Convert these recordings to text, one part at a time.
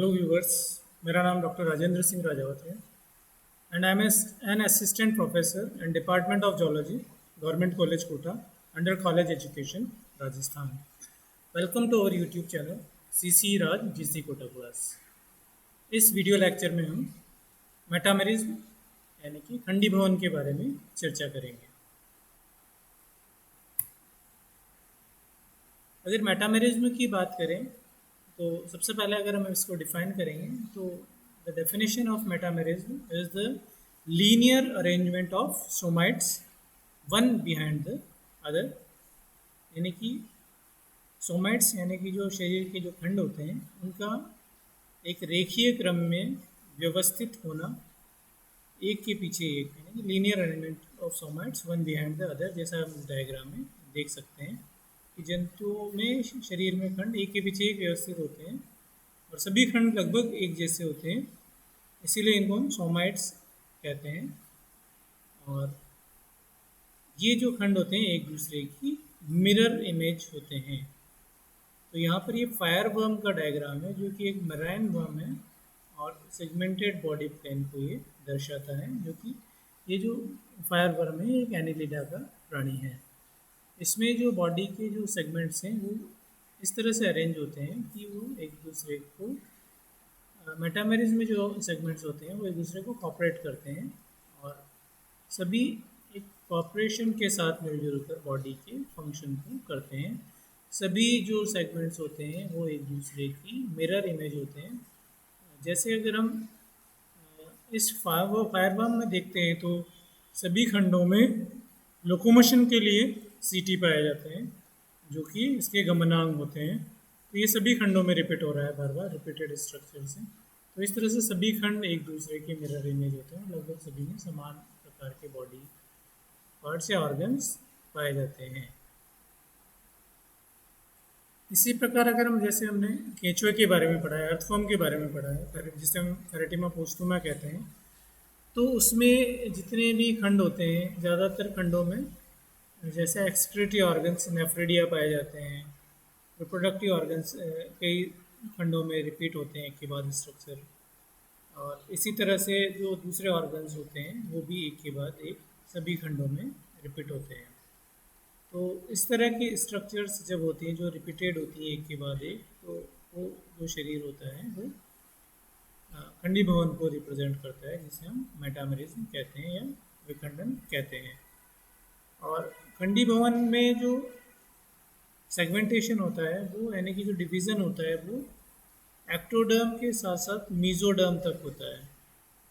Hello viewers. मेरा नाम doctor Rajendra Singh Rajawat है and I am an assistant professor in department of zoology, government college Kota, under college education, Rajasthan. Welcome to our YouTube channel C C Raj GC Kota class. इस video lecture में हम metamerism यानी कि खंडी भवन के बारे में चर्चा करेंगे। अगर मेटामेरिज्म की बात करें तो सबसे पहले अगर हम इसको डिफाइन करेंगे तो the definition of metamerism is the linear arrangement of somites one behind the other. यानी कि सोमाइट्स यानी कि जो शरीर के जो खंड होते हैं उनका एक रेखीय क्रम में व्यवस्थित होना, एक के पीछे एक, यानी कि linear arrangement of somites one behind the other, जैसा हम डायग्राम में देख सकते हैं कि जंतुओं में शरीर में खंड एक के पीछे एक व्यवस्थित होते हैं और सभी खंड लगभग एक जैसे होते हैं, इसीलिए इनको हम सोमाइट्स कहते हैं। और ये जो खंड होते हैं एक दूसरे की मिरर इमेज होते हैं। तो यहाँ पर ये फायर वर्म का डायग्राम है जो कि एक मराइन वर्म है और सेगमेंटेड बॉडी प्लान को ये दर्शाता है, जो कि ये जो फायर वर्म है एक एनिलिडा का प्राणी है। इसमें जो बॉडी के जो सेगमेंट्स हैं वो इस तरह से अरेंज होते हैं कि वो एक दूसरे को, मेटामेरिज्म में जो सेगमेंट्स होते हैं वो एक दूसरे को कॉपरेट करते हैं और सभी एक कॉपरेशन के साथ मिलजुल कर बॉडी के फंक्शन को करते हैं। सभी जो सेगमेंट्स होते हैं वो एक दूसरे की मिरर इमेज होते हैं। जैसे अगर हम इस फायर बम में देखते हैं तो सभी खंडों में लोकोमोशन के लिए सीटी पाए जाते हैं जो कि इसके गमनांग होते हैं। तो ये सभी खंडों में रिपीट हो रहा है बार बार रिपीटेड स्ट्रक्चर से। तो इस तरह से सभी खंड एक दूसरे के मिरर इमेज होते हैं। लगभग सभी में समान प्रकार के बॉडी पार्ट्स या ऑर्गन्स पाए जाते हैं। इसी प्रकार अगर हम, जैसे हमने केंचुए के बारे में पढ़ा है, अर्थवर्म के बारे में पढ़ा है जिसे हम फेरेटिमा पोस्टुमा कहते हैं, तो उसमें जितने भी खंड होते हैं ज़्यादातर खंडों में जैसे एक्सक्रीटरी ऑर्गन्स नेफ्रिडिया पाए जाते हैं। रिप्रोडक्टिव ऑर्गन्स कई खंडों में रिपीट होते हैं एक के बाद स्ट्रक्चर, और इसी तरह से जो दूसरे ऑर्गन्स होते हैं वो भी एक के बाद एक सभी खंडों में रिपीट होते हैं। तो इस तरह की स्ट्रक्चर्स जब होती हैं जो रिपीटेड होती हैं एक के बाद एक, तो वो जो शरीर होता है वो खंडी भवन को रिप्रेजेंट करता है, जिसे हम मेटामेरिज्म कहते हैं या विखंडन कहते हैं। और खंडी भवन में जो सेगमेंटेशन होता है वो, यानी कि जो डिवीज़न होता है वो एक्टोडर्म के साथ साथ मीजोडर्म तक होता है।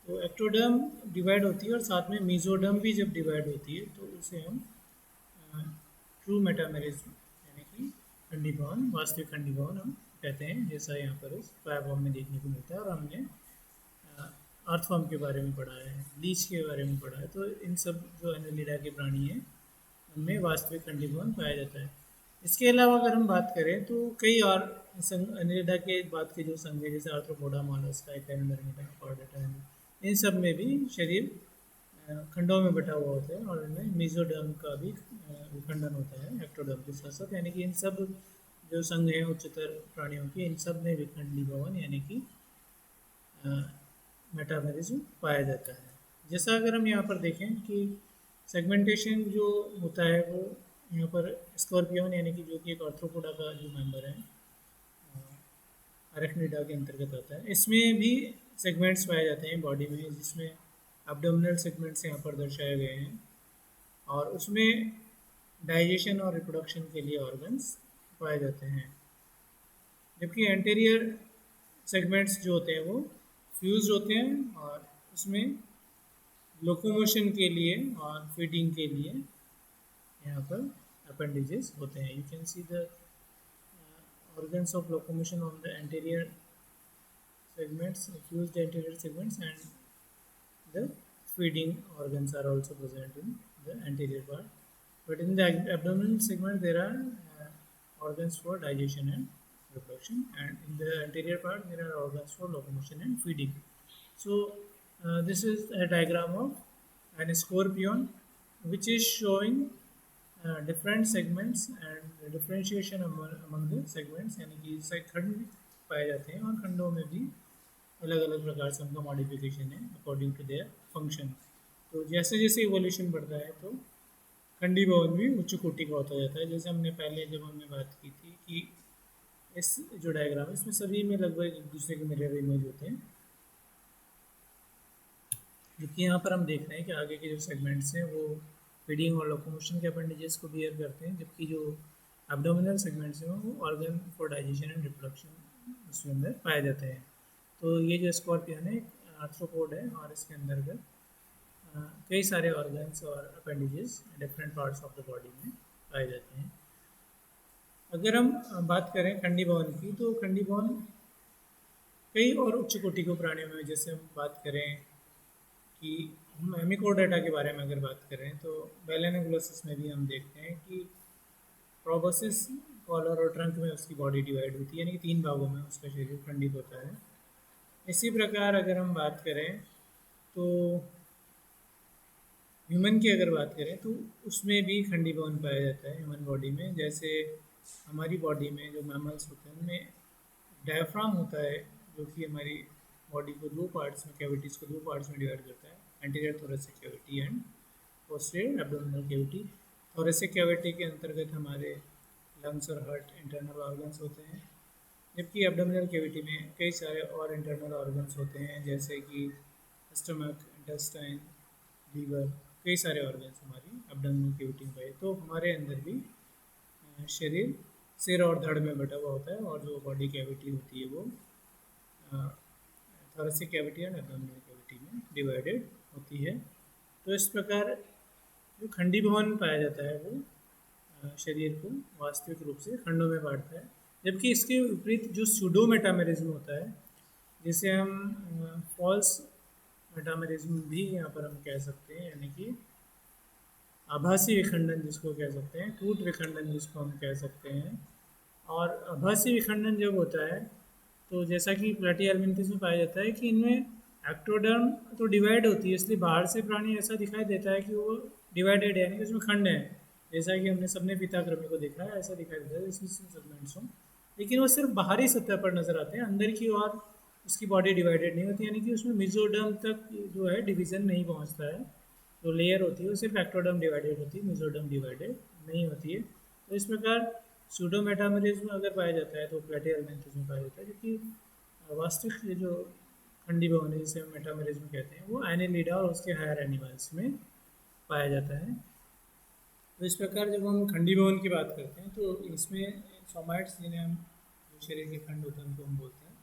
तो एक्टोडर्म डिवाइड होती है और साथ में मीजोडर्म भी जब डिवाइड होती है तो उसे हम ट्रू मेटामेरिज्म यानी कि खंडी भवन, वास्तविक खंडी भवन हम कहते हैं, जैसा यहाँ पर इस फायरवॉर्म में देखने को मिलता है। और हमने अर्थवर्म के बारे में पढ़ा है, लीच के बारे में पढ़ा है। तो इन सब जो एनिलिडा के प्राणी हैं उनमें वास्तविक खंडी भवन पाया जाता है। इसके अलावा अगर हम बात करें तो कई और एनिलिडा के बाद के जो संघ है, जैसे आर्थ्रोपोडा, मोलस्का, एकाइनोडर्मिटा, कॉर्डेटा, इन सब में भी शरीर खंडों में बटा हुआ होता है और इनमें मीजोडर्म का भी विखंडन होता है एक्टोडर्म के साथ साथ। यानी कि इन सब जो संघ हैं उच्चतर प्राणियों के, इन सब में विखंडी भवन यानी कि मेटामेरिज्म पाया जाता है। जैसा अगर हम यहाँ पर देखें कि सेगमेंटेशन जो होता है वो यहाँ पर स्कॉर्पियन यानी कि जो कि एक आर्थ्रोपोडा का जो मेंबर है, अरेक्निडा के अंतर्गत आता है, इसमें भी सेगमेंट्स पाए जाते हैं बॉडी में, जिसमें एब्डोमिनल सेगमेंट्स यहाँ पर दर्शाए गए हैं और उसमें डाइजेशन और रिप्रोडक्शन के लिए ऑर्गन्स पाए जाते हैं। जबकि एंटीरियर सेगमेंट्स जो होते हैं वो फ्यूज होते हैं और उसमें लोकोमोशन के लिए और फीडिंग के लिए यहाँ पर अपेंडेजेस होते हैं। You can see the organs of locomotion on the anterior segments, fused anterior segments, and the feeding organs are also present in the anterior part. But in the abdominal segment, there are organs for digestion and reproduction, and in the anterior part, there are organs for locomotion and feeding. So, this is a diagram of an scorpion, which is showing different segments and differentiation among the segments, यानी कि खंड पाए जाते हैं, और खंडों में भी अलग अलग प्रकार से उनका मॉडिफिकेशन है अकॉर्डिंग टू देयर फंक्शन। तो जैसे जैसे इवोल्यूशन बढ़ता है तो खंडी भवन भी उच्च कोटि का होता जाता है। जैसे हमने पहले जब हमने बात की थी कि इस जो डायग्राम है इसमें सभी में लगभग एक दूसरे के मिरर इमेज होते हैं, जबकि यहाँ पर हम देख रहे हैं कि आगे के जो सेगमेंट्स हैं वो फीडिंग और लोकोमोशन के अपेंडेजेस को बियर करते हैं, जबकि जो एब्डोमिनल सेगमेंट्स हैं वो organ for digestion and reproduction उसके अंदर पाए जाते हैं। तो ये जो स्कॉर्पियन है आर्थ्रोपोड है, और इसके अंतर्गत कई सारे ऑर्गन्स और appendages different parts of the body में पाए जाते हैं। अगर हम बात करें खंडी भवन की, तो खंडी भवन कई और उच्च कोटि के प्राणियों में, जैसे हम बात करें कि हम हेमिकोडाटा के बारे में अगर बात करें तो बैलेनोग्लोसिस में भी हम देखते हैं कि प्रोबोसिस कॉलर और ट्रंक में उसकी बॉडी डिवाइड होती है, यानी कि 3 भागों में उसका शरीर खंडित होता है। इसी प्रकार अगर हम बात करें तो ह्यूमन की अगर बात करें तो उसमें भी खंडी भवन पाया जाता है ह्यूमन बॉडी में। जैसे हमारी बॉडी में जो मैमल्स होते हैं उनमें डायफ्राम होता है, जो कि हमारी बॉडी को 2 पार्ट्स में, कैविटीज़ को 2 पार्ट्स में डिवाइड करता है, anterior thoracic cavity and posterior abdominal cavity. Thoracic cavity के अंतर्गत हमारे लंग्स और हार्ट इंटरनल ऑर्गन्स होते हैं, जबकि एब्डोमिनल कैविटी में कई सारे और इंटरनल ऑर्गन्स होते हैं, जैसे कि स्टमक, इंटेस्टाइन, लीवर, कई सारे ऑर्गन्स हमारी एब्डोमिनल कैविटी में पाए। तो हमारे अंदर भी शरीर सिर और धड़ में बटा हुआ होता है, और जो बॉडी कैविटी होती है वो thoracic cavity and abdominal cavity में डिवाइडेड होती है। तो इस प्रकार जो खंडी भवन पाया जाता है वो शरीर को वास्तविक रूप से खंडों में बांटता है, जबकि इसके विपरीत जो सूडो मेटामेरिज्म होता है, जिसे हम फॉल्स मेटामेरिज्म भी यहाँ पर हम कह सकते हैं, यानी कि आभासी विखंडन जिसको कह सकते हैं, टूट विखंडन जिसको हम कह सकते हैं। और आभासी विखंडन जब होता है तो जैसा कि प्लेटिहेल्मिन्थेस में पाया जाता है कि इनमें एक्टोडर्म तो डिवाइड होती है, इसलिए बाहर से प्राणी ऐसा दिखाई देता है कि वो डिवाइडेड है, यानी कि उसमें खंड है, जैसा कि हमने सबने पिताक्रमी को देखा है, ऐसा दिखाई देता है इसमें सेगमेंट्स हों, लेकिन वो सिर्फ बाहरी सतह पर नजर आते हैं, अंदर की ओर उसकी बॉडी डिवाइडेड नहीं होती, यानी कि उसमें मिजोडर्म तक जो है डिवीज़न नहीं पहुंचता है। जो लेयर होती है वो सिर्फ एक्टोडर्म डिवाइडेड होती है, मिजोडर्म डिवाइडेड नहीं होती है। तो इस प्रकार सूडोमेटामेरिज्म अगर पाया जाता है तो प्लेटिहेल्मिन्थेस में पाया जाता है, क्योंकि वास्तविक ये जो खंडी भवन है जिसे हम मेटामेरिज्म कहते हैं वो एनेलिडा और उसके हायर एनिमल्स में पाया जाता है। तो इस प्रकार जब हम खंडी भवन की बात करते हैं तो इसमें सोमाइट्स, जिन्हें हम जो शरीर के खंड होते हैं उनको हम बोलते हैं,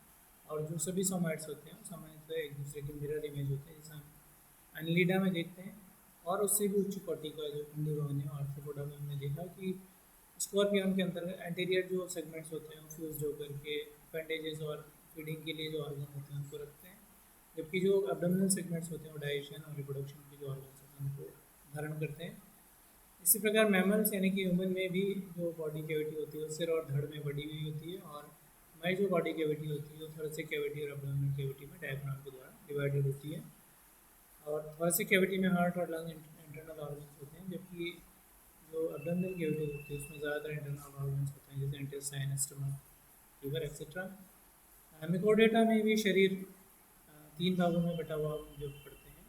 और जो सभी सोमाइट्स होते हैं सामान्यतः एक दूसरे के मिरर इमेज होते हैं, जैसे हम एनेलिडा में देखते हैं। और उससे भी उच्च कोटि का जो खंडी भवन है आर्थ्रोपोडा में हमने देखा कि स्कॉर्पियन के अंतर्गत एंटीरियर जो सेगमेंट्स होते हैं वो फ्यूज होकर के अपेंडेजेस और फीडिंग के लिए जो ऑर्गन होते हैं उनको रखते हैं, जबकि जो एब्डोमिनल सेगमेंट्स होते हैं वो डाइजेशन और रिप्रोडक्शन के जो ऑर्गन्स होते हैं उनको धारण करते हैं। इसी प्रकार मैमल्स यानी कि ह्यूमन में भी जो बॉडी कैविटी होती है वो सिर और धड़ में बड़ी हुई होती है, और हमारी जो बॉडी कैविटी होती है वो थोरेसिक कैविटी और एब्डोमिनल कैविटी में डायफ्राम के द्वारा डिवाइडेड होती है। और थोरेसिक कैविटी में हार्ट और लंग इंटरनल ऑर्गन्स होते हैं, जबकि जो एब्डोमिनल कैविटी होती है उसमें ज़्यादातर इंटरनल ऑर्गन्स होते हैं, जैसे इंटेस्टाइन, स्टमक, लीवर एक्सेट्रा। हेमिकोडाटा में भी शरीर 3 भागों में बटा हुआ हम जो पढ़ते हैं,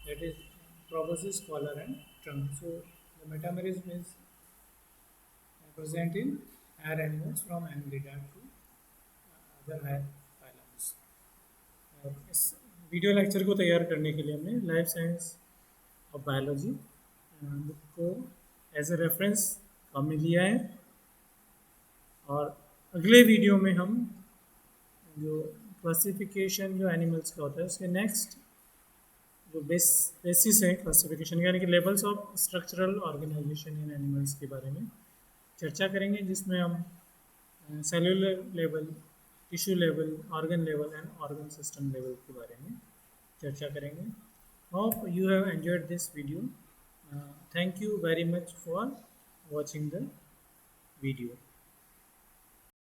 that is proboscis, collar and trunk. So the metamerism is present in higher animals from annelida to other higher phylums। और इस वीडियो लेक्चर को तैयार करने के लिए हमने life science of biology book को एज ए रेफरेंस काम में लिया है, और अगले वीडियो में हम जो क्लासिफिकेशन जो एनिमल्स का होता है उसके नेक्स्ट जो बेसिस है क्लासिफिकेशन, यानी कि levels of structural organisation in animals के बारे में चर्चा करेंगे, जिसमें हम cellular level, tissue level, organ level and organ system level के बारे में चर्चा करेंगे। Hope you have enjoyed this video. Thank you very much for watching the video।